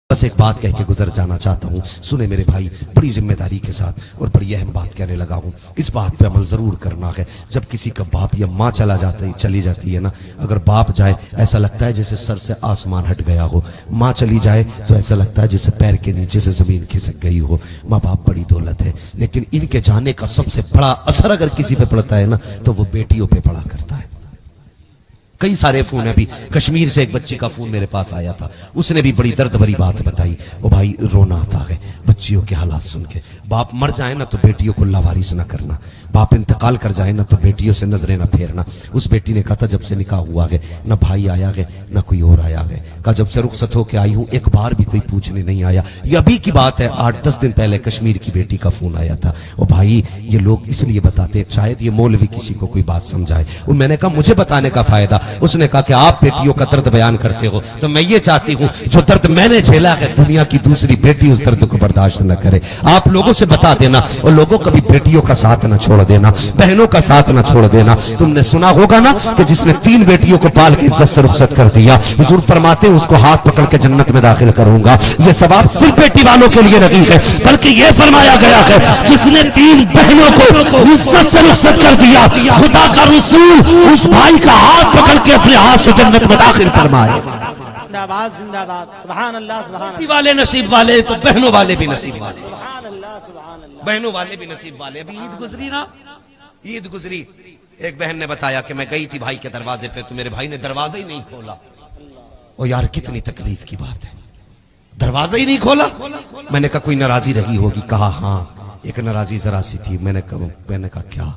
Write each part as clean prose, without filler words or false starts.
بس ایک بات کہہ کے گزر جانا چاہتا ہوں، سنے میرے بھائی، بڑی ذمہ داری کے ساتھ اور بڑی اہم بات کہنے لگا ہوں۔ اس بات پہ عمل ضرور کرنا ہے۔ جب کسی کا باپ یا ماں چلی جاتی ہے نا، اگر باپ جائے ایسا لگتا ہے جیسے سر سے آسمان ہٹ گیا ہو، ماں چلی جائے تو ایسا لگتا ہے جیسے پیر کے نیچے سے زمین کھسک گئی ہو۔ ماں باپ بڑی دولت ہے، لیکن ان کے جانے کا سب سے بڑا اثر اگر کسی پہ پڑتا ہے نا تو وہ بیٹیوں پہ پڑا کرتا ہے۔ کئی سارے فون ہیں، ابھی کشمیر سے ایک بچی کا فون میرے پاس آیا تھا، اس نے بھی بڑی درد بھری بات بتائی۔ او بھائی رونا آتا ہے بچیوں کے حالات سن کے۔ باپ مر جائے نا تو بیٹیوں کو لاوارث نہ کرنا، باپ انتقال کر جائے نا تو بیٹیوں سے نظریں نہ پھیرنا۔ اس بیٹی نے کہا تھا جب سے نکاح ہوا ہے نہ بھائی آیا ہے نہ کوئی اور آیا ہے، کہا جب سے رخصت ہو کے آئی ہوں ایک بار بھی کوئی پوچھنے نہیں آیا۔ یہ ابھی کی بات ہے، 8-10 دن پہلے کشمیر کی بیٹی کا فون آیا تھا۔ او بھائی یہ لوگ اس لیے بتاتے شاید یہ مولوی کسی کو کوئی بات سمجھائے، اور میں نے کہا مجھے بتانے کا فائدہ۔ اس نے کہا کہ آپ بیٹیوں کا درد بیان کرتے ہو تو میں یہ چاہتی ہوں جو درد میں نے جھیلا ہے دنیا کی دوسری بیٹی اس درد کو برداشت نہ کرے۔ آپ لوگوں سے بتا دینا، اور لوگوں کبھی بیٹیوں کا ساتھ نہ چھوڑ دینا، بہنوں کا ساتھ نہ چھوڑ دینا۔ تم نے سنا ہوگا نا کہ جس نے 3 بیٹیوں کو پال کے عزت سے رخصت کر دیا، حضور فرماتے ہیں اس کو ہاتھ پکڑ کے جنت میں داخل کروں گا۔ یہ ثواب صرف بیٹی والوں کے لیے نہیں ہے، بلکہ یہ فرمایا گیا ہے جس نے 3 بہنوں کو عزت سے رخصت کر دیا، خدا کا رسول اس بھائی کا ہاتھ پکڑ کے اپنے ہاتھ سے جنت میں داخل فرمائے۔ زندہ باد زندہ باد، سبحان اللہ سبحان اللہ۔ والے نصیب والے تو بہنوں والے بھی نصیب والے، سبحان اللہ سبحان اللہ۔ بہنوں والے بھی نصیب والے۔ ابھی عید گزری نا، عید گزری، ایک بہن نے بتایا کہ میں گئی تھی بھائی کے دروازے پہ تو میرے بھائی نے دروازہ ہی نہیں کھولا۔ او یار کتنی تکلیف کی بات ہے، دروازہ ہی نہیں کھولا۔ میں نے کہا کوئی ناراضی رہی ہوگی، کہا ہاں ایک ناراضی ذرا سی تھی۔ میں نے کہا کیا؟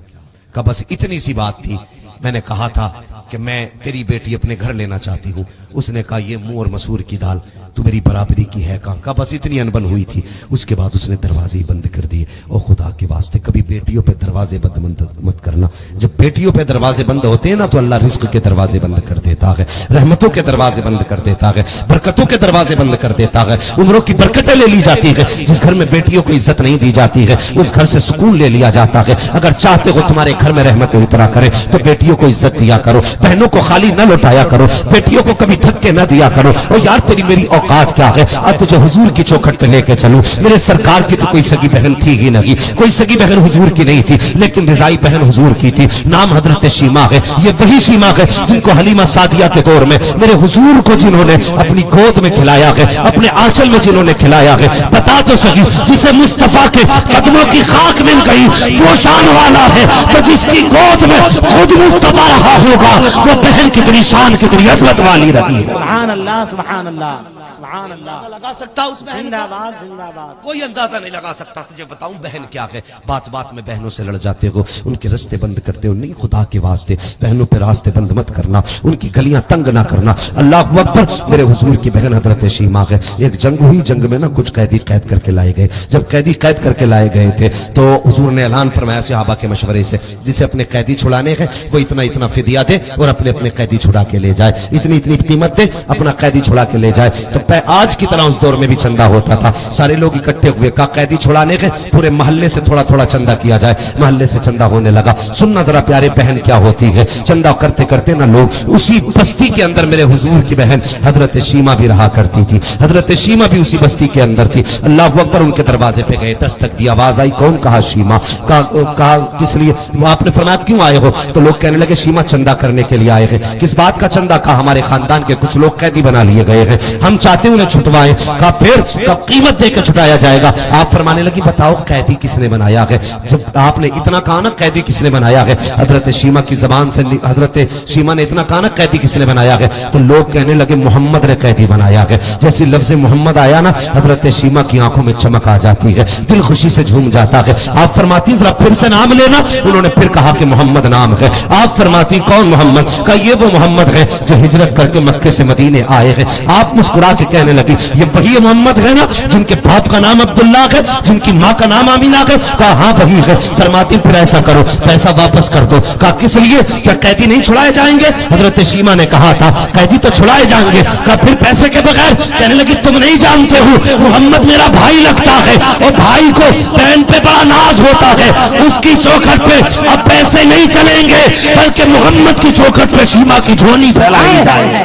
کہا بس اتنی سی بات تھی، میں نے کہا تھا کہ میں تیری بیٹی اپنے گھر لینا چاہتی ہوں۔ اس نے کہا یہ منہ اور مسور کی دال تو میری برابری کی ہے کہاں؟ کہا بس اتنی انبن ہوئی تھی۔ اس کے بعد اس نے دروازے بند کر دیے۔ اور خدا کے واسطے کبھی بیٹیوں پہ دروازے بند مت کرنا۔ جب بیٹیوں پہ دروازے بند ہوتے ہیں نا تو اللہ رزق کے دروازے بند کر دیتا ہے، رحمتوں کے دروازے بند کر دیتا ہے، برکتوں کے دروازے بند کر دیتا ہے، عمروں کی برکتیں لے لی جاتی ہے۔ جس گھر میں بیٹیوں کو عزت نہیں دی جاتی ہے اس گھر سے سکون لے لیا جاتا ہے۔ اگر چاہتے ہو تمہارے گھر میں رحمتیں اترا کرے تو بیٹیوں کو عزت دیا کرو، بہنوں کو خالی نہ لوٹایا کرو، بیٹیوں کو کبھی دھکے نہ دیا کرو۔ اور یار تیری میری اوقات کیا ہے، اب تجھے حضور کی چوکھٹ پہ لے کے چلوں۔ میرے سرکار کی تو کوئی سگی بہن تھی ہی نہیں، کوئی سگی بہن حضور کی نہیں تھی، لیکن رضائی بہن حضور کی تھی، نام حضرت شیما ہے۔ یہ وہی شیما ہے جن کو حلیمہ سعدیہ کے دور میں میرے حضور کو جنہوں نے اپنی گود میں کھلایا ہے، اپنے آنچل میں جنہوں نے کھلایا ہے۔ بتا تو سکی جسے مصطفیٰ کے قدموں کی خاک مل گئی وہ شان والا ہے، تو جس کی گود میں خود مصطفیٰ رہا ہوگا وہ بہن کتنی شان کتنی عظمت والی رہی ہے۔ سبحان اللہ سبحان اللہ سبحان اللہ۔ لگا سکتا اس بہن زندہ باد زندہ باد۔ کوئی اندازہ نہیں لگا سکتا۔ تجھے بتاؤں بہن کیا ہے، بات بات میں بہنوں سے لڑ جاتے ہو، ان کے راستے بند کرتے ہو۔ نہیں، خدا کے واسطے بہنوں پہ راستے بند مت کرنا، ان کی گلیاں تنگ نہ کرنا۔ اللہ اکبر۔ میرے حضور کی بہن حضرت شیما ہے، ایک جنگ ہوئی، جنگ میں نا کچھ قیدی قید کر کے لائے گئے۔ جب قیدی قید کر کے لائے گئے تھے تو حضور نے اعلان فرمایا صحابہ کے مشورے سے جسے اپنے قیدی چھڑانے ہیں وہ اتنا اتنا فدیہ دے اور اپنے اپنے قیدی چھڑا کے لے جائے، اتنی اتنی قیمت دے اپنا قیدی چھڑا کے لے جائے۔ تو آج کی طرح اس دور میں بھی چندہ ہوتا تھا، سارے لوگ اکٹھے ہوئے، کہا قیدی چھڑانے کے پورے محلے سے تھوڑا تھوڑا چندہ کیا جائے۔ محلے سے چندہ ہونے لگا۔ سننا ذرا پیارے بہن کیا ہوتی ہے، چندہ کرتے کرتے نا لوگ اسی بستی کے اندر میرے حضور کی بہن حضرت شیما بھی رہا کرتی تھی، حضرت شیما بھی اسی بستی کے اندر تھی۔ اللہ اکبر۔ ان کے دروازے پہ گئے، دستک دی، آواز آئی کون؟ کہا شیما۔ کہا کس لیے؟ آپ نے فرمایا کیوں آئے ہو؟ تو لوگ کہنے لگے شیما چندہ کرنے کے لیے آئے ہیں۔ کس بات کا چندہ؟ کہا ہمارے خاندان کے کچھ لوگ قیدی بنا لیے گئے ہیں، ہم چاہتے ہیں انہیں چھٹوائیں۔ کہا پھر قیمت دے کے چھٹایا جائے گا۔ آپ فرمانے لگی بتاؤ قیدی کس نے بنایا ہے؟ جب آپ نے اتنا کہا نا قیدی کس نے بنایا ہے، حضرت شیما کی زبان سے حضرت شیما نے اتنا کہا نا قیدی کس نے بنایا ہے، تو لوگ کہنے لگے محمد نے قیدی بنایا ہے۔ جیسے لفظ محمد آیا نا حضرت شیما کی آنکھوں میں چمک آ جاتی ہے، دل خوشی سے جھوم جاتا ہے۔ آپ فرماتی ذرا پھر سے نام لینا۔ انہوں نے پھر کہا کہ محمد نام ہے۔ آپ فرماتی کون محمد؟ کہا یہ وہ محمد ہے جو ہجرت کر کے مکے سے مدینے آئے ہیں۔ آپ مسکرا کے کہنے لگی یہ وہی محمد ہے نا جن کے باپ کا نام عبداللہ ہے، جن کی ماں کا نام آمینہ ہے؟ کہا ہاں وہی ہے۔ فرماتی پھر ایسا کرو پیسہ واپس کر دو۔ کہا کس لیے؟ کیا قیدی نہیں چھڑائے جائیں گے؟ حضرت شیما نے کہا تھا قیدی تو چھڑائے جائیں گے۔ کہا پھر پیسے کے بغیر؟ کہنے لگی تم نہیں جانتے ہو محمد میرا بھائی لگتا ہے اور بھائی کو بہن پہ بڑا ناز ہوتا ہے، اس کی چوکھٹ پہ اب پیسے نہیں چلیں گے بلکہ محمد کی چوکھٹ پہ شیما کی جھولی پھیلائی جائے۔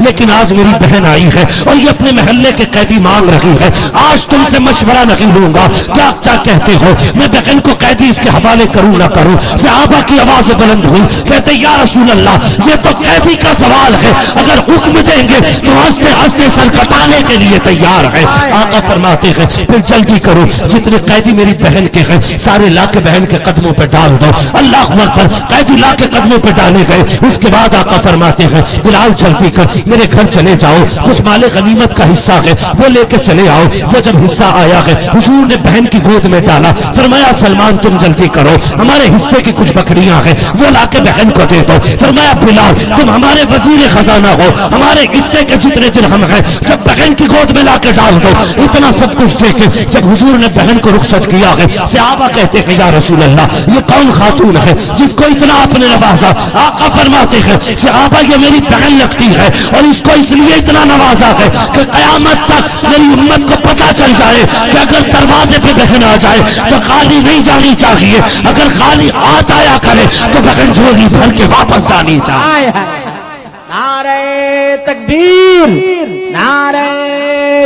لیکن آج میری بہن آئی ہے اور یہ اپنے محلے کے قیدی مانگ رہی ہے، آج تم سے مشورہ نہیں لوں گا، کیا کیا کہتے ہو؟ میں بہن کو قیدی اس کے حوالے کروں نہ کروں؟ صحابہ کی آوازیں بلند ہوئی، کہتے یا رسول اللہ یہ تو قیدی کا سوال ہے، اگر حکم دیں گے تو ہنستے ہنستے سر کٹانے کے لیے تیار ہے۔ آقا فرماتے ہیں پھر جلدی کرو، جتنے قیدی میری بہن کے ہیں سارے لا کے بہن کے قدموں پہ ڈال دو۔ اللہ اکبر، قیدی لا کے قدموں پہ ڈالے گئے۔ اس کے بعد آقا فرماتے ہیں بلال جلدی کر میرے گھر چلے جاؤ، کچھ مال غنیمت کا حصہ ہے وہ لے کے چلے آؤ۔ وہ جب حصہ آیا ہے حضور نے بہن کی گود میں ڈالا، فرمایا سلمان تم جلدی کرو، ہمارے حصے کی کچھ بکریاں ہیں وہ لا کے بہن کو دے دو۔ فرمایا بلال تم ہمارے وزیر خزانہ ہو، ہمارے حصے کے جتنے درہم ہیں سب بہن کی گود میں لا کے ڈال دو۔ اتنا سب کچھ دے کے جب حضور نے بہن کو رخصت کیا ہے، صحابہ کہتے ہیں یا رسول اللہ یہ کون خاتون ہے جس کو اتنا آپ نے نوازا؟ آقا فرماتے ہیں صحابہ یہ میری بہن لگتی ہے اور اس کو اس لیے اتنا نوازا ہے کہ قیامت تک میری امت کو پتہ چل جائے کہ اگر دروازے پہ بہن آ جائے تو خالی نہیں جانی چاہیے، اگر خالی ہاتھ آیا کرے تو بہن جھولی بھر کے واپس جانی چاہیے۔ نعرہ تکبیر، نعرہ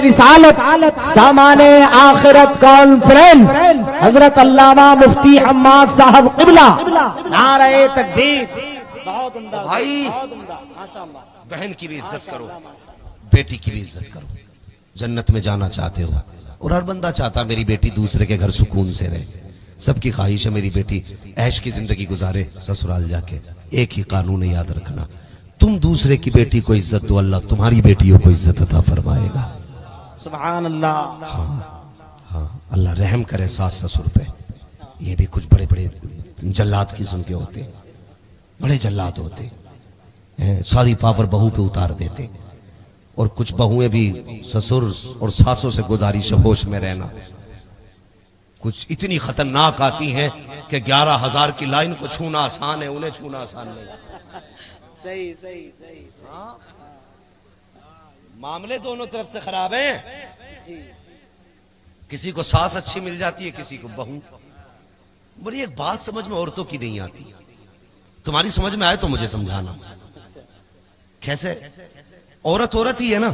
رسالت، سامان آخرت کانفرنس، حضرت علامہ مفتی حماد صاحب قبلہ، نعرہ تکبیر۔ بہت عمدہ بھائی ماشاءاللہ۔ بہن کی بھی عزت کرو، بیٹی کی بھی عزت کرو۔ جنت میں جانا چاہتے ہو اور ہر بندہ چاہتا میری بیٹی دوسرے کے گھر سکون سے رہے، سب کی خواہش ہے میری بیٹی عیش کی زندگی گزارے سسرال جا کے۔ ایک ہی قانون ہے یاد رکھنا، تم دوسرے کی بیٹی کو عزت دو، اللہ تمہاری بیٹیوں کو عزت عطا فرمائے گا۔ سبحان اللہ۔ ہاں اللہ رحم کرے ساس سسر پہ۔ یہ بھی کچھ بڑے بڑے جلات قسم کے ہوتے ہیں، بڑے جلات ہوتے ہیں، ساری پاور بہو پہ اتار دیتے، اور کچھ بہویں بھی سسر اور ساسوں سے گزارش ہوش میں رہنا، کچھ اتنی خطرناک آتی ہیں کہ 11,000 کی لائن کو چھونا آسان ہے، انہیں چھونا آسان نہیں۔ صحیح صحیح صحیح۔ معاملے دونوں طرف سے خراب ہیں، جی کسی کو ساس اچھی مل جاتی ہے کسی کو بہو۔ بڑی ایک بات سمجھ میں عورتوں کی نہیں آتی، تمہاری سمجھ میں آئے تو مجھے سمجھانا کیسے؟ عورت ہی ہے نا،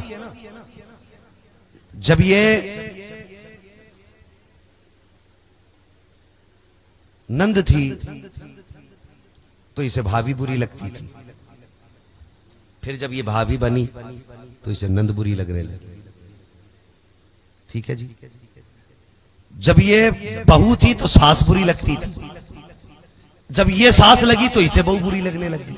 جب یہ نند تھی تو اسے بھابھی بری لگتی تھی، پھر جب یہ بھابھی بنی تو اسے نند بری لگنے لگی، ٹھیک ہے جی۔ جب یہ بہو تھی تو ساس بری لگتی تھی، جب یہ ساس لگی تو اسے بہو بری لگنے لگی۔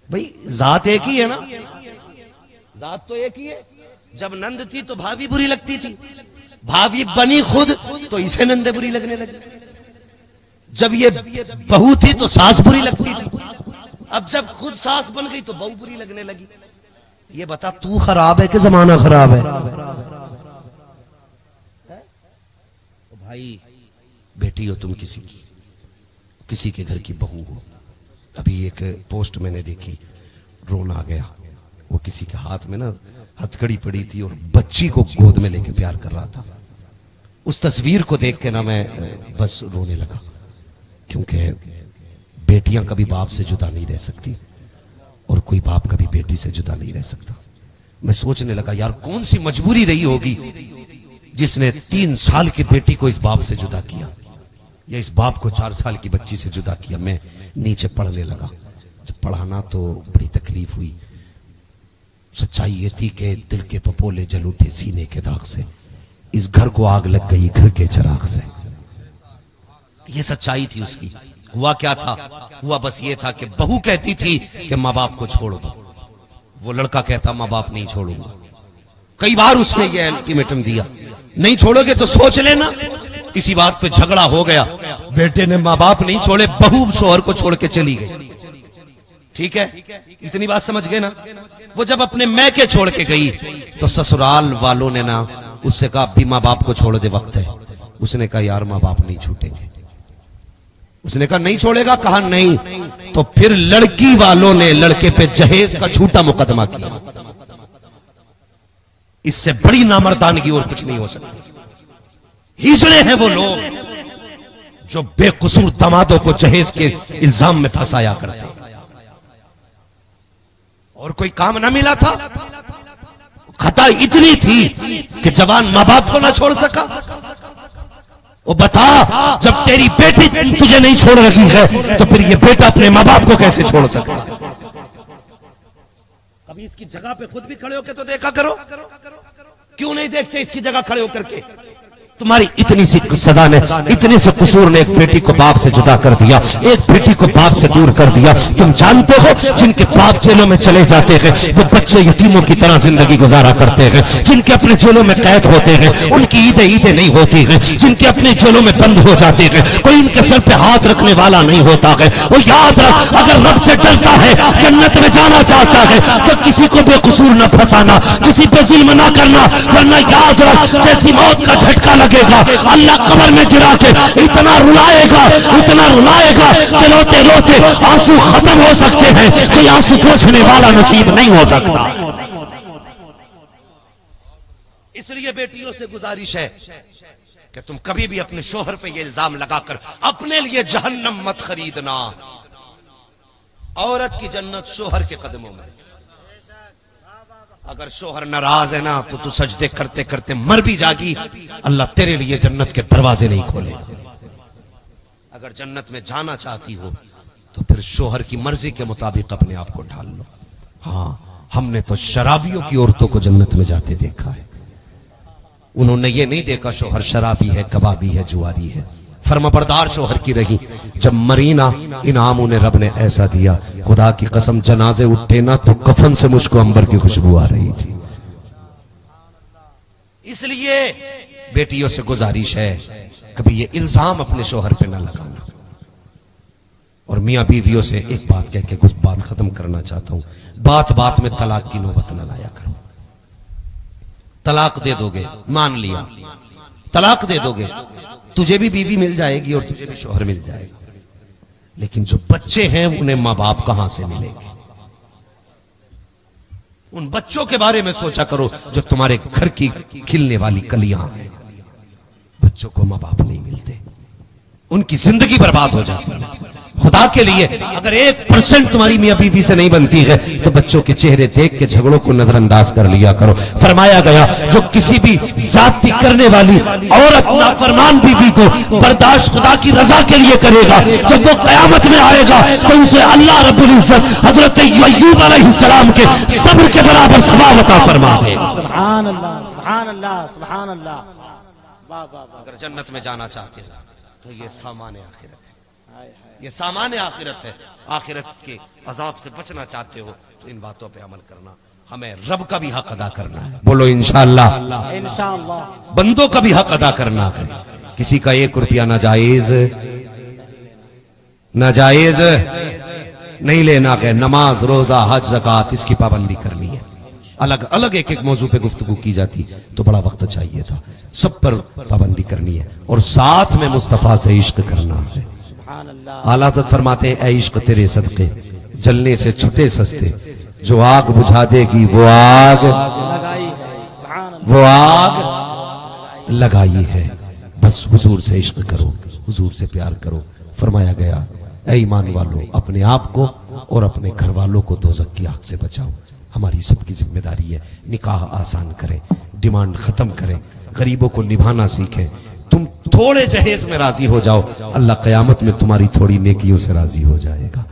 بھئی ذات ایک ہی ہے نا، ذات تو ایک ہی ہے۔ جب نند تھی تو بھابھی بری لگتی تھی، بھابھی بنی خود تو اسے نند بری لگنے لگی، جب یہ بہو تھی تو ساس بری لگتی تھی، اب جب خود ساس بن گئی تو بہو بری لگنے لگی۔ یہ بتا تو خراب ہے کہ زمانہ خراب ہے؟ بھائی بیٹی ہو تم کسی کے گھر کی بہو ہو۔ ابھی ایک پوسٹ میں نے دیکھی، رون آ گیا، وہ کسی کے ہاتھ میں نا ہتھکڑی پڑی تھی اور بچی کو گود میں لے کے پیار کر رہا تھا۔ اس تصویر کو دیکھ کے نا میں بس رونے لگا، کیونکہ بیٹیاں کبھی باپ سے جدا نہیں رہ سکتی اور کوئی باپ کبھی بیٹی سے جدا نہیں رہ سکتا۔ میں سوچنے لگا یار کون سی مجبوری رہی ہوگی جس نے 3 سال کی بیٹی کو اس باپ سے جدا کیا، یا اس باپ کو 4 سال کی بچی سے جدا کیا۔ میں نیچے پڑھنے لگا، جب پڑھانا تو بڑی تکلیف ہوئی۔ سچائی یہ تھی کہ دل کے پپولے جل اٹھے سینے کے داغ سے، اس گھر کو آگ لگ گئی گھر کے چراغ سے۔ یہ سچائی تھی اس کی۔ ہوا کیا تھا؟ ہوا بس یہ تھا کہ بہو کہتی تھی کہ ماں باپ کو چھوڑ دو، وہ لڑکا کہتا ماں باپ نہیں چھوڑوں گا۔ کئی بار اس نے یہ الٹیمیٹم دیا، نہیں چھوڑو گے تو سوچ لینا۔ اسی بات پہ جھگڑا ہو گیا، بیٹے نے ماں باپ نہیں چھوڑے، بہو شوہر کو چھوڑ کے چلی گئی۔ ٹھیک ہے، اتنی بات سمجھ گئے نا؟ وہ جب اپنے میکے چھوڑ کے گئی تو سسرال والوں نے نا اس سے کہا بھی ماں باپ کو چھوڑ دے، وقت ہے۔ اس نے کہا یار ماں باپ نہیں چھوٹیں گے۔ اس نے کہا نہیں چھوڑے گا، کہا نہیں۔ تو پھر لڑکی والوں نے لڑکے پہ جہیز کا جھوٹا مقدمہ کیا۔ اس سے بڑی نامردانگی اور کچھ نہیں ہو سکتی۔ ہجڑے ہیں وہ لوگ جو بے قصور دامادوں کو جہیز کے الزام میں پھنسایا کرتے۔ اور کوئی کام نہ ملا تھا؟ خطا اتنی تھی کہ جوان ماں باپ کو نہ چھوڑ سکا؟ وہ بتا، جب تیری بیٹی تجھے نہیں چھوڑ رہی ہے تو پھر یہ بیٹا اپنے ماں باپ کو کیسے چھوڑ سکتا؟ کبھی اس کی جگہ پہ خود بھی کھڑے ہو کے تو دیکھا کرو. کیوں نہیں دیکھتے اس کی جگہ کھڑے ہو کر کے؟ تمہاری اتنی سی سزا نے، اتنے سے قصور نے ایک بیٹی کو باپ سے جدا کر دیا، ایک بیٹی کو باپ سے دور کر دیا. تم جانتے ہو جن کے باپ جیلوں میں چلے جاتے ہیں وہ بچے یتیموں کی طرح زندگی گزارا کرتے ہیں. جن کے اپنے جیلوں میں قید ہوتے ہیں ان کی عیدیں نہیں ہوتی ہیں. جن کے اپنے جیلوں میں بند ہو جاتے ہیں کوئی ان کے سر پہ ہاتھ رکھنے والا نہیں ہوتا ہے. وہ یاد رکھ، اگر رب سے ڈرتا ہے، جنت میں جانا چاہتا ہے تو کسی کو بے قصور نہ پھنسانا، کسی پہ ظلم نہ کرنا، ورنہ یاد رکھ جیسی موت کا جھٹکا لگے گا اللہ قبر میں گرا کے اتنا رلائے گا، اتنا رلائے گا کہ روتے روتے آنسو ختم ہو سکتے ہیں، کوئی آنسو پوچھنے والا نصیب نہیں ہو سکتا. اس لیے بیٹیوں سے گزارش ہے کہ تم کبھی بھی اپنے شوہر پہ یہ الزام لگا کر اپنے لیے جہنم مت خریدنا. عورت کی جنت شوہر کے قدموں میں. اگر شوہر ناراض ہے نا تو سجدے کرتے کرتے مر بھی جاگی، اللہ تیرے لیے جنت کے دروازے نہیں کھولے. اگر جنت میں جانا چاہتی ہو تو پھر شوہر کی مرضی کے مطابق اپنے آپ کو ڈھال لو. ہاں، ہم نے تو شرابیوں کی عورتوں کو جنت میں جاتے دیکھا ہے. انہوں نے یہ نہیں دیکھا شوہر شرابی ہے، کبابی ہے، جواری ہے. فرما بردار شوہر کی رہی. جب مرینا انعام انہیں رب نے ایسا دیا، خدا کی قسم جنازے اٹھے نا تو کفن سے مجھ کو عنبر کی خوشبو آ رہی تھی. اس لیے بیٹیوں سے گزارش ہے کبھی یہ الزام اپنے شوہر پہ نہ لگانا. اور میاں بیویوں سے ایک بات کہہ کے کچھ بات ختم کرنا چاہتا ہوں. بات بات میں طلاق کی نوبت نہ لایا کرو. طلاق دے دو گے، مان لیا، طلاق دے دو گے، تجھے بھی بیوی مل جائے گی اور تجھے بھی شوہر مل جائے گا. لیکن جو بچے ہیں انہیں ماں باپ کہاں سے ملیں گے؟ ان بچوں کے بارے میں سوچا کرو جو تمہارے گھر کی کھلنے والی کلیاں ہیں. بچوں کو ماں باپ نہیں ملتے، ان کی زندگی برباد ہو جاتی ہے. خدا کے لیے اگر 1% تمہاری میاں بیوی سے نہیں بنتی ہے تو بچوں کے چہرے دیکھ کے جھگڑوں کو نظر انداز کر لیا کرو. فرمایا گیا جو کسی بھی ذاتی کرنے والی عورت نافرمان بیوی کو برداشت خدا کی رضا کے لیے کرے گا، جب وہ قیامت میں آئے گا تو اسے اللہ رب العزت حضرت ایوب علیہ السلام کے صبر کے برابر ثواب عطا فرما دے. سبحان اللہ، سبحان اللہ، سبحان اللہ. واہ واہ واہ. اگر جنت میں جانا چاہتے ہیں تو یہ سامان آخرت ہے، یہ سامان آخرت ہے. آخرت کے عذاب سے بچنا چاہتے ہو تو ان باتوں پہ عمل کرنا. ہمیں رب کا بھی حق ادا کرنا ہے. بولو انشاءاللہ. انشاءاللہ. بندوں کا بھی حق ادا کرنا ہے. کسی کا 1 روپیہ ناجائز نہیں لینا ہے. نماز، روزہ، حج، زکوٰۃ اس کی پابندی کرنی ہے. الگ الگ ایک ایک موضوع پہ گفتگو کی جاتی تو بڑا وقت چاہیے تھا. سب پر پابندی کرنی ہے اور ساتھ میں مصطفیٰ سے عشق کرنا ہے. اعلیٰ حضرت فرماتے ہیں اے عشق تیرے صدقے جلنے سے چھٹے سستے، جو آگ بجھا دے گی وہ آگ لگائی ہے. بس حضور سے عشق کرو، حضور سے پیار کرو. فرمایا گیا اے ایمان والو اپنے آپ کو اور اپنے گھر والوں کو دوزخ کی آگ سے بچاؤ. ہماری سب کی ذمہ داری ہے. نکاح آسان کریں، ڈیمانڈ ختم کریں، غریبوں کو نبھانا سیکھیں. تم تھوڑے جہیز میں راضی ہو جاؤ، اللہ قیامت میں تمہاری تھوڑی نیکیوں سے راضی ہو جائے گا.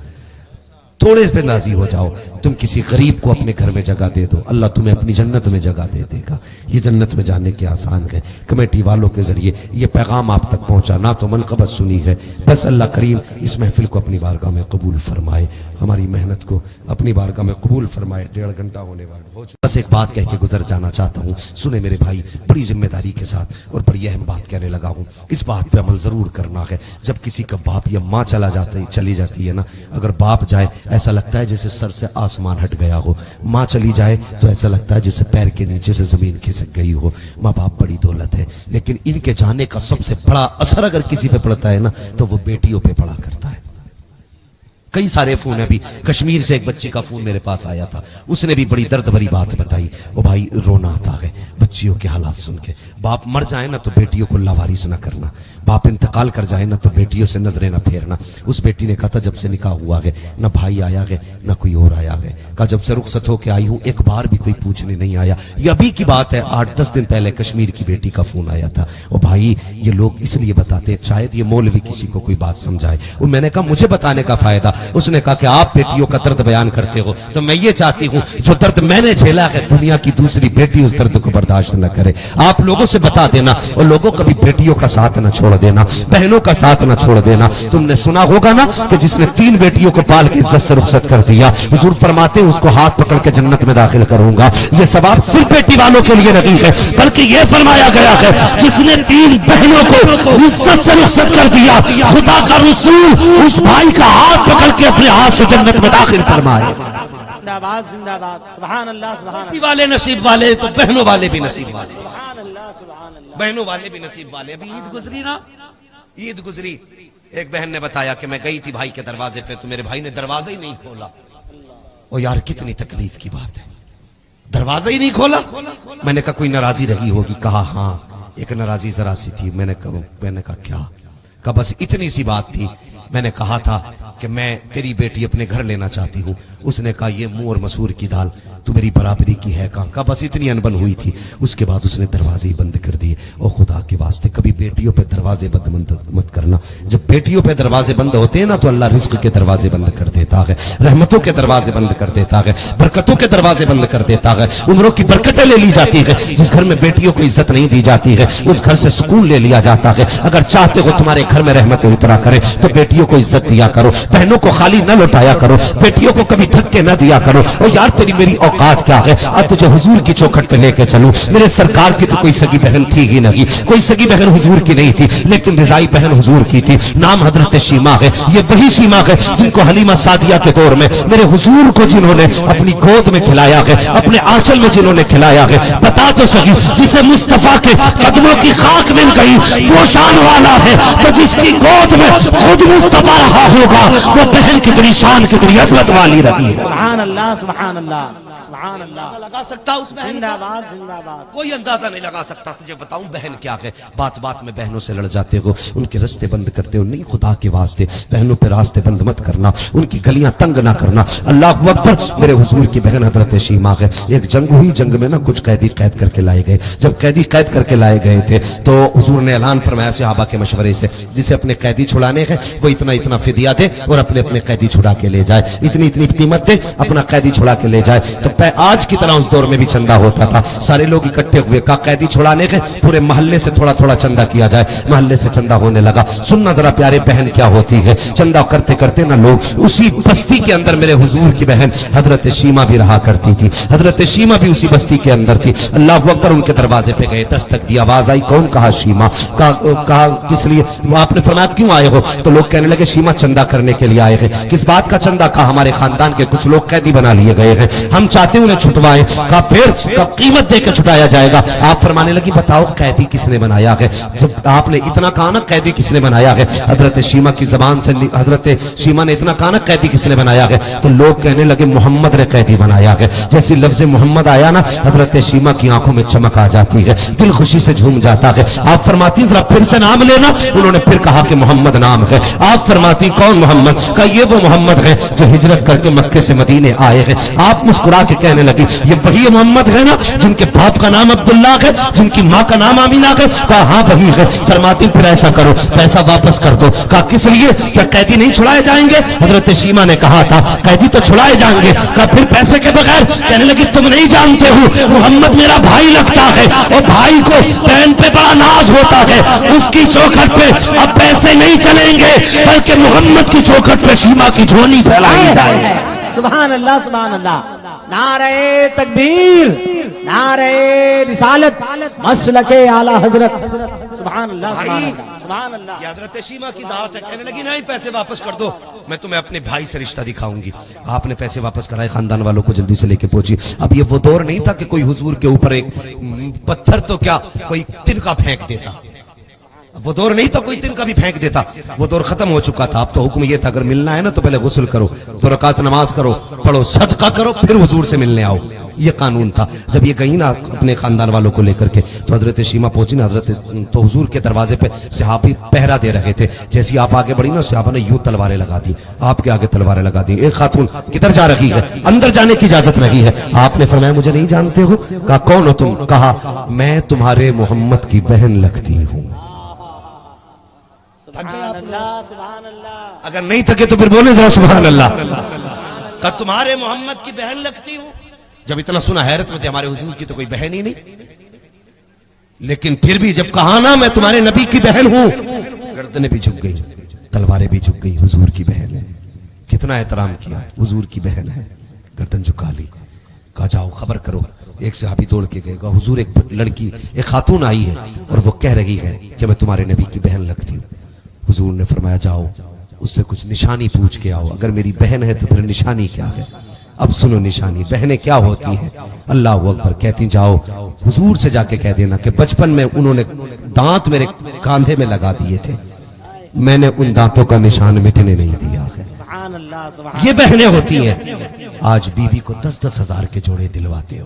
تھوڑے پہ راضی ہو جاؤ. تم کسی غریب کو اپنے گھر میں جگہ دے دو، اللہ تمہیں اپنی جنت میں جگہ دے دے گا. یہ جنت میں جانے کے آسان ہے. کمیٹی والوں کے ذریعے یہ پیغام آپ تک پہنچا، نہ تو منقبت سنی ہے. بس اللہ کریم اس محفل کو اپنی بارگاہ میں قبول فرمائے، ہماری محنت کو اپنی بارگاہ میں قبول فرمائے. 1.5 گھنٹہ ہونے والا ہو چکا. بس ایک بات کہہ کے گزر جانا چاہتا ہوں. سنیں میرے بھائی، بڑی ذمہ داری کے ساتھ اور بڑی اہم بات کہنے لگا ہوں. اس بات پہ عمل ضرور کرنا ہے. جب کسی کا باپ یا ماں چلی جاتی ہے نا، اگر باپ جائے ایسا لگتا ہے جیسے سر سے آسمان ہٹ گیا ہو. ماں چلی جائے تو ایسا لگتا ہے جیسے پیر کے نیچے سے زمین کھسک گئی ہو. ماں باپ بڑی دولت ہے، لیکن ان کے جانے کا سب سے بڑا اثر اگر کسی پہ پڑتا ہے نا تو وہ بیٹیوں پہ پڑا کرتا ہے. کئی سارے فون ہیں. ابھی کشمیر سے ایک بچے کا فون میرے پاس آیا تھا، اس نے بھی بڑی درد بھری بات بتائی. وہ بھائی رونا آتا ہے. بچیوں کے حالات سن کے، باپ مر جائے نا تو بیٹیوں کو لاوارث نہ کرنا، باپ انتقال کر جائے نا تو بیٹیوں سے نظریں نہ پھیرنا۔ اس بیٹی نے کہا تھا جب سے نکاح ہوا ہے نہ بھائی آیا ہے نہ کوئی اور آیا ہے، کہا جب سے رخصت ہو کے آئی ہوں ایک بار بھی کوئی پوچھنے نہیں آیا۔ یہ ابھی کی بات ہے، 8-10 دن پہلے کشمیر کی بیٹی کا فون آیا تھا۔ اور بھائی یہ لوگ اس لیے بتاتے ہیں شاید یہ مولوی کسی کو کوئی بات سمجھائے، اور میں نے کہا مجھے بتانے کا فائدہ۔ اس نے کہا کہ آپ بیٹیوں کا درد بیان کرتے ہو تو میں یہ چاہتی ہوں جو درد میں نے جھیلا ہے دنیا کی دوسری بیٹی اس درد کو برداشت نہ کرے۔ آپ لوگوں سے بتا دینا، اور لوگوں کبھی بیٹیوں کا ساتھ نہ چھوڑ دینا، بہنوں کا ساتھ نہ چھوڑ دینا۔ تم نے سنا ہوگا نا کہ جس نے 3 بیٹیوں کو پال کے عزت سے رخصت کر دیا، حضور فرماتے ہیں اس کو ہاتھ پکڑ کے جنت میں داخل کروں گا۔ یہ ثواب صرف بیٹی والوں کے لیے نہیں ہے، بلکہ یہ فرمایا گیا ہے جس نے 3 بہنوں کو عزت سے رخصت کر دیا، خدا کا رسول اس بھائی کا ہاتھ پکڑ کے اپنے ہاتھ سے جنت میں داخل فرمائے۔ زندہ باد زندہ باد، سبحان اللہ سبحان بیٹی والے نصیب والے تو بہنوں والے بھی نصیب والے، سبحان اللہ سبحان اللہ۔ بہنوں والے بھی نصیب والے۔ ابھی عید گزری نا، عید گزری، ایک بہن نے بتایا کہ میں گئی تھی بھائی کے دروازے پہ تو میرے بھائی نے دروازہ ہی نہیں کھولا۔ او یار کتنی تکلیف کی بات ہے، دروازہ ہی نہیں کھولا۔ میں نے کہا کوئی ناراضی رہی ہوگی، کہا ہاں ایک ناراضی ذرا سی تھی۔ میں نے کہا کیا؟ کہا بس اتنی سی بات تھی، میں نے کہا تھا کہ میں تیری بیٹی اپنے گھر لینا چاہتی ہوں۔ اس نے کہا یہ منہ اور مسور کی دال تو میری برابری کی ہے کہاں؟ کہا بس اتنی انبن ہوئی تھی۔ اس کے بعد اس نے دروازے بند کر دیے۔ اور خدا کے واسطے کبھی بیٹیوں پہ دروازے بند مت کرنا۔ جب بیٹیوں پہ دروازے بند ہوتے ہیں نا تو اللہ رزق کے دروازے بند کر دیتا ہے، رحمتوں کے دروازے بند کر دیتا ہے، برکتوں کے دروازے بند کر دیتا ہے، عمروں کی برکتیں لے لی جاتی ہے۔ جس گھر میں بیٹیوں کو عزت نہیں دی جاتی ہے اس گھر سے سکون لے لیا جاتا ہے۔ اگر چاہتے ہو تمہارے گھر میں رحمتیں اترا کرے تو بیٹیوں کو عزت دیا کرو، بہنوں کو خالی نہ لوٹایا کرو، بیٹیوں کو کبھی دھکے نہ دیا کرو۔ اور یار تیری میری اوقات کیا ہے، اب تجھے حضور کی چوکھٹ پہ لے کے چلوں۔ میرے سرکار کی تو کوئی سگی بہن تھی ہی نہیں، کوئی سگی بہن حضور کی نہیں تھی، لیکن رضائی بہن حضور کی تھی، نام حضرت شیما ہے۔ یہ وہی شیما ہے جن کو حلیمہ سعدیہ کے دور میں میرے حضور کو جنہوں نے اپنی گود میں کھلایا ہے، اپنے آنچل میں جنہوں نے کھلایا ہے۔ بتا تو سہی جسے مصطفیٰ کے قدموں کی خاک مل گئی وہ شان والا ہے، تو جس کی گود میں خود مصطفیٰ رہا ہوگا وہ بہن کتنی شان کتنی عظمت والی رہی ہے۔ سبحان اللہ سبحان اللہ سبحان اللہ۔ لگا سکتا اس بہن زندہ باد زندہ باد۔ کوئی اندازہ نہیں لگا سکتا۔ تجھے بتاؤں بہن کیا ہے، بات بات میں بہنوں سے لڑ جاتے ہو، ان کے راستے بند کرتے ہو۔ نہیں خدا کے واسطے بہنوں پہ راستے بند مت کرنا، ان کی گلیاں تنگ نہ کرنا۔ اللہ اکبر۔ میرے حضور کی بہن حضرت شیما ہے، ایک جنگ ہوئی، جنگ میں نا کچھ قیدی قید کر کے لائے گئے۔ جب قیدی قید کر کے لائے گئے تھے تو حضور نے اعلان فرمایا صحابہ کے مشورے سے جسے اپنے قیدی چھڑانے ہیں وہ اتنا اتنا فدیہ دے اور اپنے اپنے قیدی چھڑا کے لے جائے، اتنی اتنی قیمت دے اپنا قیدی چھڑا کے لے جائے۔ تو آج کی طرح اس دور میں بھی چندہ ہوتا تھا، سارے لوگ اکٹھے ہوئے، کہا قیدی چھڑانے کے پورے محلے سے تھوڑا تھوڑا چندہ کیا جائے۔ محلے سے چندہ ہونے لگا۔ سننا ذرا پیارے بہن کیا ہوتی ہے، چندہ کرتے کرتے نہ لوگ اسی بستی کے اندر میرے حضور کی بہن حضرت شیما بھی رہا کرتی تھی، حضرت شیما بھی اسی بستی کے اندر تھی۔ اللہ اکبر۔ ان کے دروازے پہ گئے، دستک دی، آواز آئی کون؟ کہا شیما۔ کہا کس لیے؟ آپ نے فرمایا کیوں آئے ہو؟ تو لوگ کہنے لگے شیما چندہ کرنے کے لیے آئے ہیں۔ کس بات کا چندہ؟ کہا ہمارے خاندان کے کچھ لوگ قیدی بنا لیے گئے ہیں، ہم چاہتے ہیں انہیں چھٹوائیں۔ کہا پھر قیمت دے کے چھٹایا جائے گا۔ آپ فرمانے لگی بتاؤ قیدی کس نے بنایا ہے؟ جب آپ نے اتنا کہا نا قیدی کس نے بنایا ہے، حضرت شیما کی زبان سے حضرت شیما نے اتنا کہا نا قیدی کس نے بنایا ہے، تو لوگ کہنے لگے محمد نے قیدی بنایا ہے۔ جیسے لفظ محمد آیا نا حضرت شیما کی آنکھوں میں چمک آ جاتی ہے، دل خوشی سے جھوم جاتا ہے۔ آپ فرماتی ذرا پھر سے نام لینا۔ انہوں نے پھر کہا کہ محمد نام ہے۔ آپ فرماتی کون محمد؟ کہا یہ وہ محمد ہے جو ہجرت کر کے مکے سے مدینے آئے ہیں۔ آپ مسکرا کے کہنے لگی یہ وہی محمد ہے نا جن کے باپ کا نام عبداللہ ہے، جن کی ماں کا نام آمینہ ہے؟ کہا ہاں وہی ہے۔ فرماتی پھر ایسا کرو پیسہ واپس کر دو۔ کہا کس لیے؟ کیا قیدی نہیں چھڑائے جائیں گے؟ حضرت شیما نے کہا تھا قیدی تو چھڑائے جائیں گے۔ کہا پھر پیسے کے بغیر؟ کہنے لگی تم نہیں جانتے ہو محمد میرا بھائی لگتا ہے اور بھائی کو بہن پہ بڑا ناز ہوتا ہے، اس کی چوکھٹ پہ اب پیسے نہیں چلیں گے بلکہ محمد کی چوکھٹ پہ شیما کی جھولی پھیلائی جائے۔ سبحان اللہ سبحان اللہ۔ نعرہ تکبیر، نعرہ رسالت، مسلک اعلی حضرت۔ سبحان اللہ سبحان اللہ سبحان اللہ۔ یہ حضرت شیما کی ذات ہے۔ کہنے لگی نہیں پیسے واپس کر دو، میں تمہیں اپنے بھائی سے رشتہ دکھاؤں گی۔ آپ نے پیسے واپس کرائے، خاندان والوں کو جلدی سے لے کے پہنچی۔ اب یہ وہ دور نہیں تھا کہ کوئی حضور کے اوپر ایک پتھر تو کیا کوئی تنکا پھینک دیتا، وہ دور نہیں تو کوئی تنکا بھی پھینک دیتا، وہ دور ختم ہو چکا تھا۔ اب تو حکم یہ تھا اگر ملنا ہے نا تو پہلے غسل کرو، 2 رکعت نماز کرو، پڑھو، صدقہ کرو، پھر حضور سے ملنے آؤ۔ یہ قانون تھا. جب یہ گئی نا اپنے خاندان والوں کو لے کر کے تو حضرت شیمہ پہنچی نا حضرت تو حضور کے دروازے پہ صحابی پہرا دے رہے تھے. جیسی آپ آگے بڑھی نا صحابہ نے یوں تلواریں لگا دی, آپ کے آگے تلواریں لگا دی. ایک خاتون کدھر جا رہی ہے, اندر جانے کی اجازت نہیں ہے. آپ نے فرمایا مجھے نہیں جانتے ہو؟ کہا کون ہو تم؟ کہا میں تمہارے محمد کی بہن لگتی ہوں. سبحان اللہ سبحان اللہ. اگر نہیں تھکے تو پھر بولے ذرا سبحان اللہ. کہ تمہارے محمد کی بہن لگتی ہوں. جب اتنا سنا حیرت میں تھے, ہمارے حضور کی تو کوئی بہن ہی نہیں, لیکن پھر بھی جب کہا نا میں تمہارے نبی کی بہن ہوں, گردنیں بھی جھک گئی, تلواریں بھی جھک گئی. حضور کی بہن ہے, کتنا احترام کیا, حضور کی بہن ہے, گردن جھکا لی. کہا جاؤ خبر کرو. ایک صحابی دوڑ کے گئے, کہا حضور ایک لڑکی ایک خاتون آئی ہے اور وہ کہہ رہی ہے کہ میں تمہارے نبی کی بہن لگتی ہوں. حضور نے فرمایا جاؤ اس سے کچھ نشانی پوچھ کے آؤ, اگر میری بہن ہے تو پھر نشانی کیا ہے. اب سنو نشانی, بہنیں کیا ہوتی ہیں. اللہ اکبر. کہتی جاؤ حضور سے جا کے کہہ دینا کہ بچپن میں انہوں نے دانت میرے کاندھے میں لگا دیے تھے, میں نے ان دانتوں کا نشان مٹنے نہیں دیا ہے. سبحان اللہ سبحان. یہ بہنیں ہوتی ہیں. آج بیوی کو 10-10 ہزار کے جوڑے دلواتے ہو,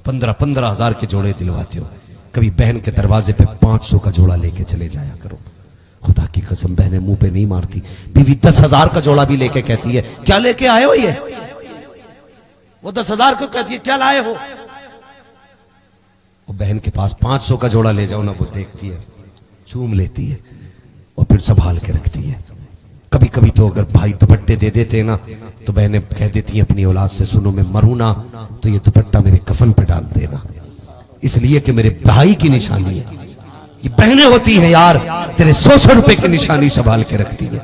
15-15 ہزار کے جوڑے دلواتے ہو. کبھی بہن کے دروازے پہ 500 کا جوڑا لے کے چلے جایا کرو. خدا کی قسم بہنیں منہ پہ نہیں مارتی. بیوی 10,000 کا جوڑا بھی لے کے کہتی ہے کیا لے کے آئے ہو, یہ وہ 10,000 کو کہتی ہے کیا لائے ہو. وہ بہن کے پاس 500 کا جوڑا لے جاؤ نا, وہ دیکھتی ہے, چوم لیتی ہے اور پھر سنبھال کے رکھتی ہے. کبھی کبھی تو اگر بھائی دوپٹے دے دیتے نا تو بہنیں کہہ دیتی ہیں اپنی اولاد سے سنو میں مروں نا تو یہ دوپٹہ میرے کفن پہ ڈال دینا, اس لیے کہ میرے بھائی کی نشانی ہے. یہ بہنیں ہوتی ہیں یار, تیرے 100 روپے کی نشانی سنبھال کے رکھتی ہے.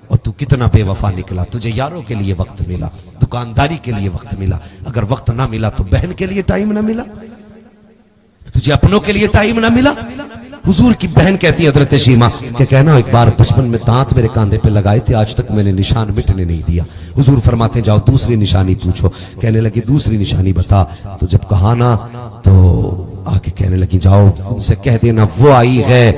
اور تو کتنا بے وفا نکلا. تجھے یاروں کے لیے وقت ملا, دکانداری کے لیے وقت ملا, اگر وقت نہ ملا تو بہن کے لیے ٹائم نہ ملا, تجھے اپنوں کے لیے ٹائم نہ ملا. حضور کی بہن کہتی ہے حضرت شیمہ کہ کہنا ایک بار بچپن میں دانت میرے کاندھے پہ لگائے تھے, آج تک میں نے نشان مٹنے نہیں دیا. حضور فرماتے جاؤ دوسری نشانی پوچھو. کہنے لگی دوسری نشانی بتا. تو جب کہا نا تو آگے کہنے لگی جاؤ ان سے کہہ دینا وہ آئی ہے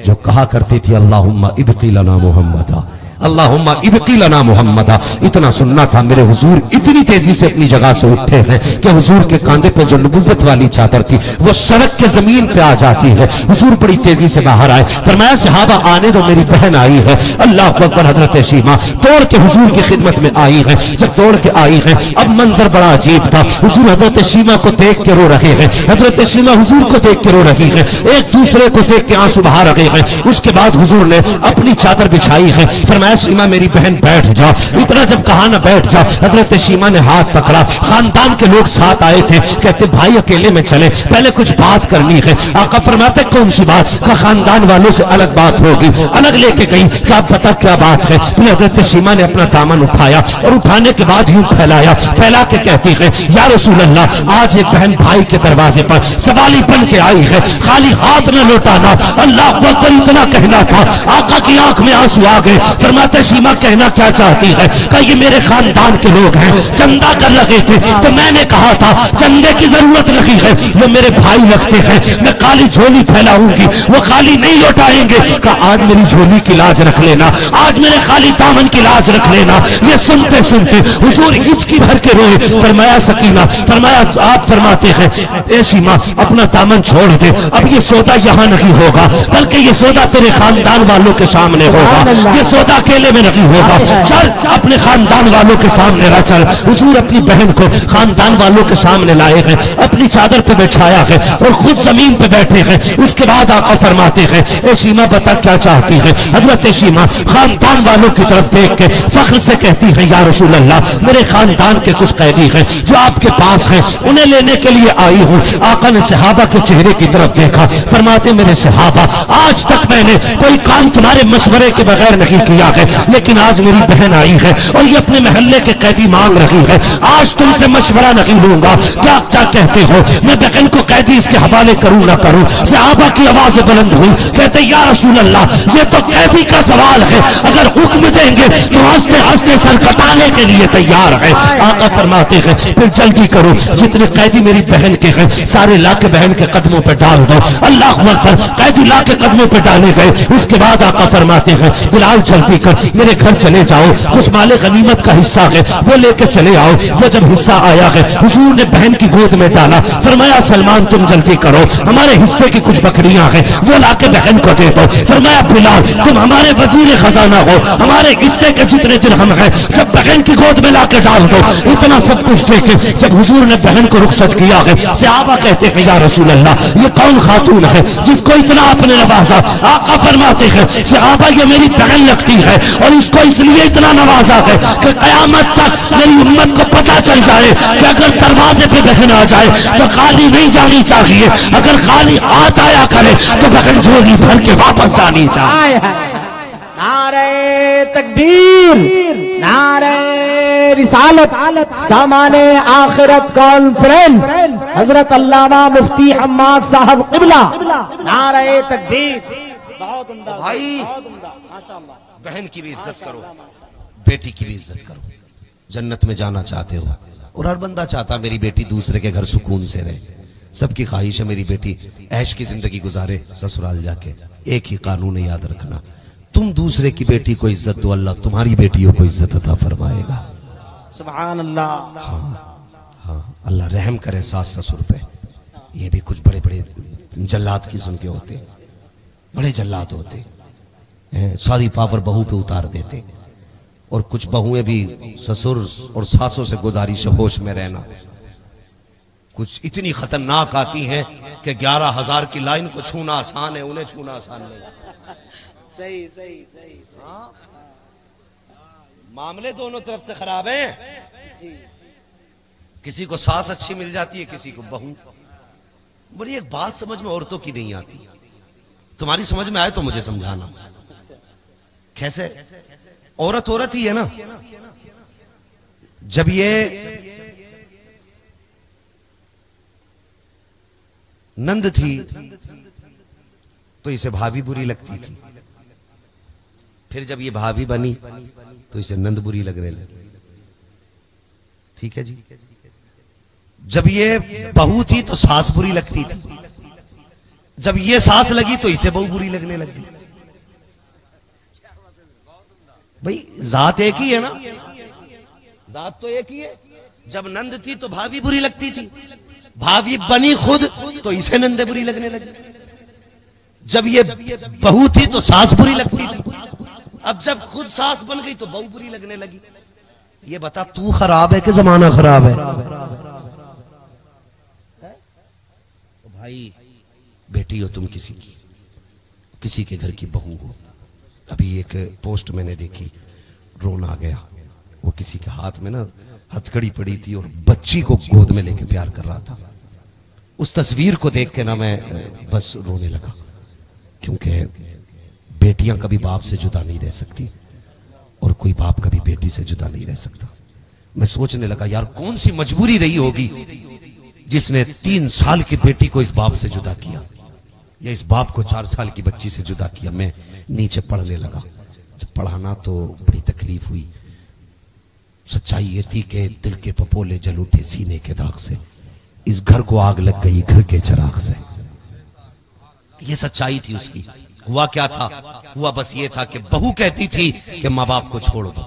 جو کہا کرتی تھی اللہم ابقی لنا محمدا, اللہم ابقی لنا محمدا. اتنا سننا تھا, میرے حضور اتنی تیزی سے اپنی جگہ سے اٹھے ہیں کہ حضور کے کاندھے پہ جو نبوت والی چادر تھی وہ سڑک کے زمین پہ آ جاتی ہے. حضور بڑی تیزی سے باہر آئے, فرمایا صحابہ آنے دو میری بہن آئی ہے. اللہ اکبر. حضرت شیمہ دوڑ کے حضور کی خدمت میں آئی ہے. جب دوڑ کے آئی ہے اب منظر بڑا عجیب تھا. حضور حضرت شیمہ کو دیکھ کے رو رہے ہیں, حضرت شیمہ حضور کو دیکھ کے رو رہی ہے, ایک دوسرے کو دیکھ کے آنسو بہا رہے ہیں. اس کے بعد حضور نے اپنی چادر بچھائی ہے, فرمایا شیمہ میری بہن بیٹھ جا. اتنا جب کہا نا بیٹھ جا, حضرت شیمہ نے ہاتھ پکڑا. خاندان کے لوگ ساتھ آئے تھے, کہتے بھائی اکیلے میں چلے, پہلے کچھ بات کرنی ہے. آقا فرماتے کون سی بات؟ کہ خاندان والوں سے الگ بات ہوگی. الگ لے کے گئی کہ آپ بتا کیا بات ہے. پھر حضرت شیمہ نے اپنا دامن اٹھایا اور اٹھانے کے بعد یوں پھیلایا, پھیلا کے کہتی ہے یا رسول اللہ آج ایک بہن بھائی کے دروازے پر سوالی بن کے آئی ہے, خالی ہاتھ نہ لوٹانا. اللہ اکبر. اتنا کہنا تھا, آقا کی آنکھ میں آنسو آ گئے. فرماتے شیمہ کہنا کیا چاہتی ہے؟ کہ یہ میرے خاندان کے لوگ ہیں, چندہ کر لگے تھے تو میں نے کہا تھا چندے کی ضرورت نہیں ہے, وہ میرے بھائی لگتے ہیں, میں خالی جھولی پھیلاؤں گی وہ خالی نہیں لوٹائیں گے. کہ آج میری جھولی کی لاج رکھ لینا, آج میرے خالی دامن کی لاج رکھ لینا. یہ سنتے سنتے حضور ہچکی بھر کے روئے. فرمایا سکینہ, فرمایا آپ فرماتے ہیں اے شیمہ اپنا دامن چھوڑ دے, اب یہ سودا یہاں نہیں ہوگا بلکہ یہ سودا تیرے خاندان والوں کے سامنے ہوگا, یہ سودا اکیلے میں نہیں ہوگا. چل اپنے خاندان والوں کے سامنے لا چل. حضور اپنی بہن کو خاندان والوں کے سامنے لائے ہیں, اپنی چادر پہ بچھایا ہے اور خود زمین پہ بیٹھے ہیں. اس کے بعد آقا فرماتے ہیں اے شیمہ بتا کیا چاہتی ہے؟ حضرت شیمہ خاندان والوں کی طرف دیکھ کے فخر سے کہتی ہے یا رسول اللہ میرے خاندان کے کچھ قیدی ہیں جو آپ کے پاس ہیں, انہیں لینے کے لیے آئی ہوں. آقا نے صحابہ کے چہرے کی طرف دیکھا, فرماتے میرے صحابہ آج تک میں نے کوئی کام تمہارے مشورے کے بغیر نہیں کیا ہے, لیکن آج میری بہن آئی ہے اور یہ اپنے محلے کے قیدی مانگ رہی ہے, آج تم سے مشورہ نہیں لوں گا. کیا کیا کہتے ہو؟ میں بہن کو قیدی اس کے حوالے کروں نہ کروں؟ صحابہ کی آواز بلند ہوئی, کہتے یا رسول اللہ یہ تو قیدی کا سوال ہے, اگر حکم دیں گے تو ہنستے ہنستے سر کٹانے کے لیے تیار ہے. آقا فرماتے ہیں پھر جلدی کرو, جتنے قیدی میری بہن کے ہیں سارے لا کے بہن کے قدموں پہ ڈال دو. اللہ اکبر. قیدی لا کے قدموں پہ ڈالے کھانے گئے. اس کے بعد آقا فرماتے ہیں بلال جلدی کر میرے گھر چلے جاؤ, کچھ مال غنیمت کا حصہ ہے وہ لے کے چلے آؤ. وہ جب حصہ آیا ہے حضور نے بہن کی گود میں ڈالا, فرمایا سلمان تم جلدی کرو, ہمارے حصے کی کچھ بکریاں ہیں وہ لا کے بہن کو دے دو. فرمایا بلال تم ہمارے وزیر خزانہ ہو, ہمارے حصے کے جتنے درہم ہیں سب بہن کی گود میں لا کے ڈال دو. اتنا سب کچھ دے کے جب حضور نے بہن کو رخصت کیا ہے, صحابہ کہتے ہیں یا رسول اللہ یہ کون خاتون ہے جس کو اتنا آپ نے نوازا؟ آقا فرماتے ہیں صحابہ یہ میری بہن لگتی ہے اور اس کو اس لیے اتنا نوازا ہے کہ قیامت تک میری امت کو پتا چل جائے کہ اگر دروازے پہ بہن آ جائے تو خالی نہیں جانی چاہیے, اگر خالی ہاتھ آیا کرے تو بہن جھولی بھر کے واپس جانی چاہیے. نعرہ تکبیر, نعرہ رسالت, سامان آخرت کانفرنس, حضرت علامہ مفتی حماد صاحب قبلہ, نعرہ تکبیر. بہت عمدہ بھائی, ماشاءاللہ. بہن کی بھی عزت کرو, بیٹی کی بھی عزت کرو. جنت میں جانا چاہتے ہو اور ہر بندہ چاہتا میری بیٹی دوسرے کے گھر سکون سے رہے. سب کی خواہش ہے میری بیٹی عیش کی زندگی گزارے سسرال جا کے. ایک ہی قانون یاد رکھنا, تم دوسرے کی بیٹی کو عزت دو, اللہ تمہاری بیٹیوں کو عزت عطا فرمائے گا. سبحان اللہ. ہاں اللہ رحم کرے ساس سسر پہ. یہ بھی کچھ بڑے بڑے جلات کی سن کے ہوتے, بڑے جلات ہوتے, ساری پاور بہو پہ اتار دیتے. اور کچھ بہویں بھی سسر اور ساسوں سے گزارش ہوش میں رہنا. کچھ اتنی خطرناک آتی ہیں کہ 11,000 کی لائن کو چھونا آسان ہے, انہیں چھونا آسان نہیں. صحیح صحیح صحیح. معاملے دونوں طرف سے خراب ہیں. کسی کو ساس اچھی مل جاتی ہے, کسی کو بہو. بڑی ایک بات سمجھ میں عورتوں کی نہیں آتی, تمہاری سمجھ میں آئے تو مجھے سمجھانا. کیسے؟ عورت عورت ہی ہے نا. جب یہ نند تھی تو اسے بھابھی بری لگتی تھی, پھر جب یہ بھابھی بنی تو اسے نند بری لگنے لگی. ٹھیک ہے جی. جب یہ بہو تھی تو ساس بری لگتی تھی, جب یہ ساس لگی تو اسے بہو بری لگنے لگی. بھئی ذات ایک ہی ہے نا, ذات تو ایک ہی ہے. جب نند تھی تو بھابھی بری لگتی تھی, بھابھی بنی خود تو اسے نند بری لگنے لگی. جب یہ بہو تھی تو ساس بری لگتی تھی, اب جب خود ساس بن گئی تو بہو بری لگنے لگی. یہ بتا تو خراب ہے کہ زمانہ خراب ہے؟ بھائی بیٹی ہو تم کسی کی, کسی کے گھر کی بہو ہو. ابھی ایک پوسٹ میں نے دیکھی, ڈرون آ گیا, وہ کسی کے ہاتھ میں نا ہتھکڑی پڑی تھی اور بچی کو گود میں لے کے پیار کر رہا تھا. اس تصویر کو دیکھ کے نا میں بس رونے لگا, کیونکہ بیٹیاں کبھی باپ سے جدا نہیں رہ سکتی اور کوئی باپ کبھی بیٹی سے جدا نہیں رہ سکتا. میں سوچنے لگا یار کون سی مجبوری رہی ہوگی جس نے 3 سال کی بیٹی کو اس باپ سے جدا کیا, یا اس باپ کو 4 سال کی بچی سے جدا کیا. میں نیچے پڑھنے لگا, جب پڑھانا تو بڑی تکلیف ہوئی. سچائی یہ تھی کہ دل کے پپولے جل اٹھے سینے کے داغ سے, اس گھر کو آگ لگ گئی گھر کے چراغ سے. یہ سچائی تھی اس کی. ہوا کیا تھا؟ ہوا بس یہ تھا کہ بہو کہتی تھی کہ ماں باپ کو چھوڑ دو,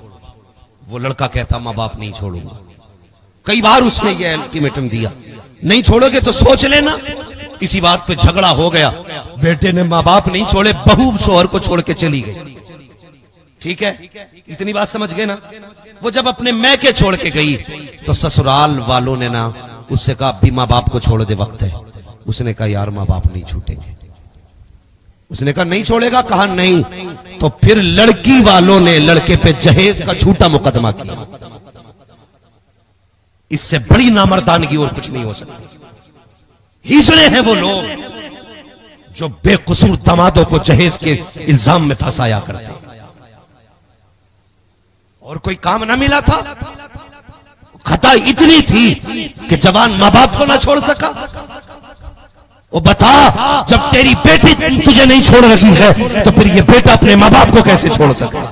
وہ لڑکا کہتا ماں باپ نہیں چھوڑوں گا. کئی بار اس نے یہ الٹیمیٹم دیا, نہیں چھوڑو گے تو سوچ لینا. اسی بات پہ جھگڑا ہو گیا, بیٹے نے ماں باپ نہیں چھوڑے, بہو شوہر کو چھوڑ کے چلی گئی. ٹھیک ہے, اتنی بات سمجھ گئے نا. وہ جب اپنے میکے چھوڑ کے گئی تو سسرال والوں نے نا اس سے کہا بھی ماں باپ کو چھوڑ دے, وقت ہے. اس نے کہا یار ماں باپ نہیں چھوٹیں گے. اس نے کہا نہیں چھوڑے گا, کہا نہیں. تو پھر لڑکی والوں نے لڑکے پہ جہیز کا جھوٹا مقدمہ کیا. اس سے بڑی نامردانگی اور کچھ نہیں ہو سکتی. ہجڑے ہیں وہ لوگ جو بے قصور دامادوں کو جہیز کے الزام میں پھنسایا کرتے. اور کوئی کام نہ ملا تھا, خطا اتنی تھی کہ جوان ماں باپ کو نہ چھوڑ سکا. وہ بتا جب تیری بیٹی تجھے نہیں چھوڑ رہی ہے تو پھر یہ بیٹا اپنے ماں باپ کو کیسے چھوڑ سکتا؟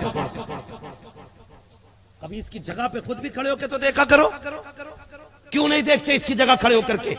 کبھی اس کی جگہ پہ خود بھی کھڑے ہو کے تو دیکھا کرو. کیوں نہیں دیکھتے اس کی جگہ کھڑے ہو کر کے؟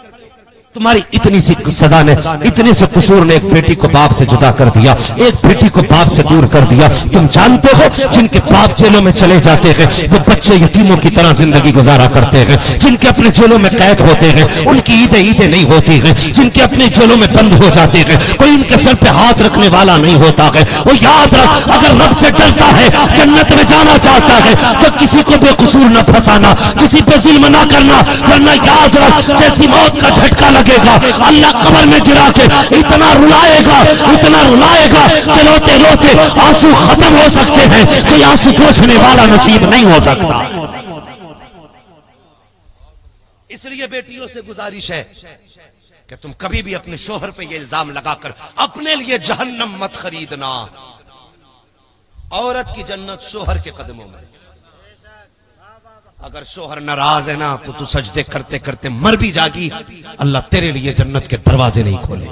تمہاری اتنی سی سزا نے، اتنے سے قصور نے ایک بیٹی کو باپ سے جدا کر دیا، ایک بیٹی کو باپ سے دور کر دیا۔ تم جانتے ہو جن کے باپ جیلوں میں چلے جاتے ہیں وہ بچے یتیموں کی طرح زندگی گزارا کرتے ہیں، جن کے اپنے جیلوں میں قید ہوتے ہیں ان کی عیدیں نہیں ہوتی ہیں، جن کے اپنے جیلوں میں بند ہو جاتے ہیں کوئی ان کے سر پہ ہاتھ رکھنے والا نہیں ہوتا ہے۔ وہ یاد رکھ، اگر رب سے ڈرتا ہے، جنت میں جانا چاہتا ہے تو کسی کو بے قصور نہ پھنسانا، کسی پہ ظلم نہ کرنا، ورنہ یاد رکھ جیسی موت کا جھٹکا لگے گا اللہ قبر میں گرا کے اتنا رلائے گا کہ روتے روتے آنسو ختم ہو سکتے ہیں، کوئی آنسو پوچھنے والا نصیب نہیں ہو سکتا۔ اس لیے بیٹیوں سے گزارش ہے کہ تم کبھی بھی اپنے شوہر پہ یہ الزام لگا کر اپنے لیے جہنم مت خریدنا۔ عورت کی جنت شوہر کے قدموں میں۔ اگر شوہر ناراض ہے نا تو تو سجدے کرتے کرتے مر بھی جاگی، اللہ تیرے لیے جنت کے دروازے نہیں کھولے۔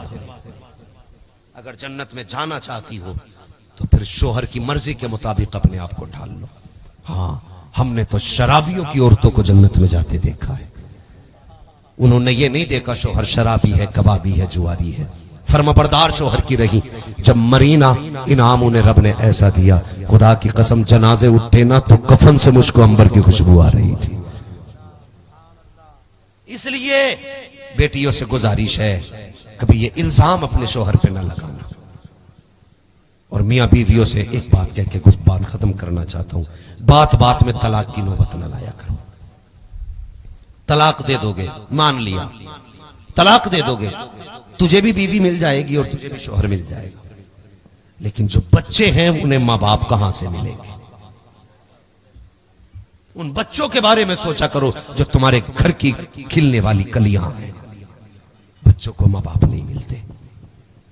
اگر جنت میں جانا چاہتی ہو تو پھر شوہر کی مرضی کے مطابق اپنے آپ کو ڈھال لو۔ ہاں، ہم نے تو شرابیوں کی عورتوں کو جنت میں جاتے دیکھا ہے، انہوں نے یہ نہیں دیکھا شوہر شرابی ہے، کبابی ہے، جواری ہے، فرمانبردار شوہر کی رہی۔ جب مرینا انعام انہیں رب نے ایسا دیا، خدا کی قسم جنازے اٹھے نا تو کفن سے مجھ کو عنبر کی خوشبو آ رہی تھی۔ اس لیے بیٹیوں سے گزارش ہے کبھی یہ الزام اپنے شوہر پہ نہ لگانا۔ اور میاں بیویوں سے ایک بات کہہ کے کچھ بات ختم کرنا چاہتا ہوں، بات بات میں طلاق کی نوبت نہ لایا کرو۔ طلاق دے دو گے، مان لیا، طلاق دے دو گے، تجھے بھی بیوی مل جائے گی اور تجھے بھی شوہر مل جائے گا، لیکن جو بچے ہیں انہیں ماں باپ کہاں سے ملیں گے؟ ان بچوں کے بارے میں سوچا کرو جو تمہارے گھر کی کھلنے والی کلیاں ہیں۔ بچوں کو ماں باپ نہیں ملتے،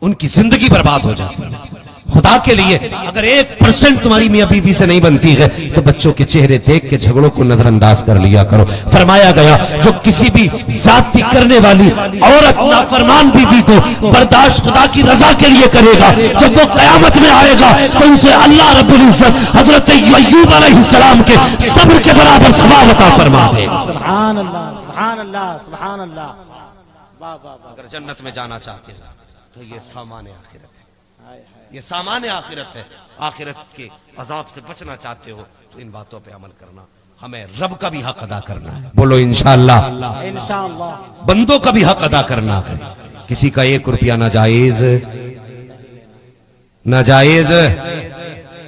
ان کی زندگی برباد ہو جاتی ہے۔ خدا کے لیے اگر 1% تمہاری میاں بیوی سے نہیں بنتی ہے تو بچوں کے چہرے دیکھ کے جھگڑوں کو نظر انداز کر لیا کرو۔ فرمایا گیا جو کسی بھی ذاتی کرنے والی عورت نافرمان بیوی کو برداشت خدا کی رضا کے لیے کرے گا، جب وہ قیامت میں آئے گا تو اسے اللہ رب العزت حضرت ایوب علیہ السلام کے صبر کے برابر ثواب عطا فرما دے گا۔ سبحان اللہ، سبحان اللہ، سبحان اللہ۔ اگر جنت میں جانا چاہتے ہیں تو یہ سامان آخرت ہے، یہ سامان آخرت ہے۔ آخرت کے عذاب سے بچنا چاہتے ہو تو ان باتوں پہ عمل کرنا، ہمیں رب کا بھی حق ادا کرنا ہے۔ بولو انشاءاللہ، انشاءاللہ بندوں کا بھی حق ادا کرنا ہے۔ کسی کا 1 روپیہ ناجائز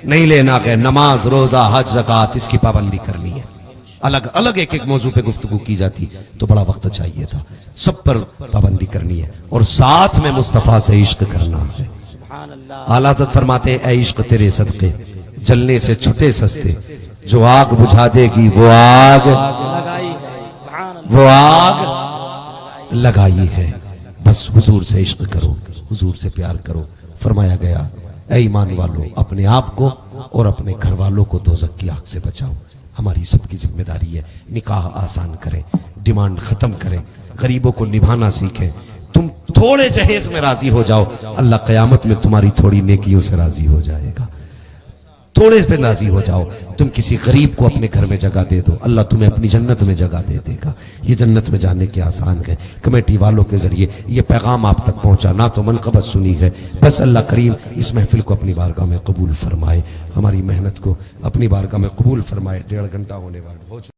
نہیں لینا ہے۔ نماز، روزہ، حج، زکوٰۃ اس کی پابندی کرنی ہے۔ الگ الگ ایک موضوع پہ گفتگو کی جاتی تو بڑا وقت چاہیے تھا، سب پر پابندی کرنی ہے اور ساتھ میں مصطفیٰ سے عشق کرنا ہے۔ اعلیٰ حضرت فرماتے ہیں اے عشق تیرے صدقے جلنے سے چھٹے سستے، جو آگ بجھا دے گی وہ آگ لگائی ہے۔ بس حضور سے عشق کرو، حضور سے پیار کرو۔ فرمایا گیا اے ایمان والو اپنے آپ کو اور اپنے گھر والوں کو دوزخ کی آگ سے بچاؤ۔ ہماری سب کی ذمہ داری ہے نکاح آسان کریں، ڈیمانڈ ختم کریں، غریبوں کو نبھانا سیکھیں۔ تم تھوڑے جہیز میں راضی ہو جاؤ، اللہ قیامت میں تمہاری تھوڑی نیکیوں سے راضی ہو جائے گا۔ تھوڑے پہ راضی ہو جاؤ، تم کسی غریب کو اپنے گھر میں جگہ دے دو، اللہ تمہیں اپنی جنت میں جگہ دے دے گا۔ یہ جنت میں جانے کے آسان ہے۔ کمیٹی والوں کے ذریعے یہ پیغام آپ تک پہنچا، نہ تو منقبت سنی ہے، بس اللہ کریم اس محفل کو اپنی بارگاہ میں قبول فرمائے، ہماری محنت کو اپنی بارگاہ میں قبول فرمائے۔ 1.5 گھنٹہ ہونے والا ہو چکا۔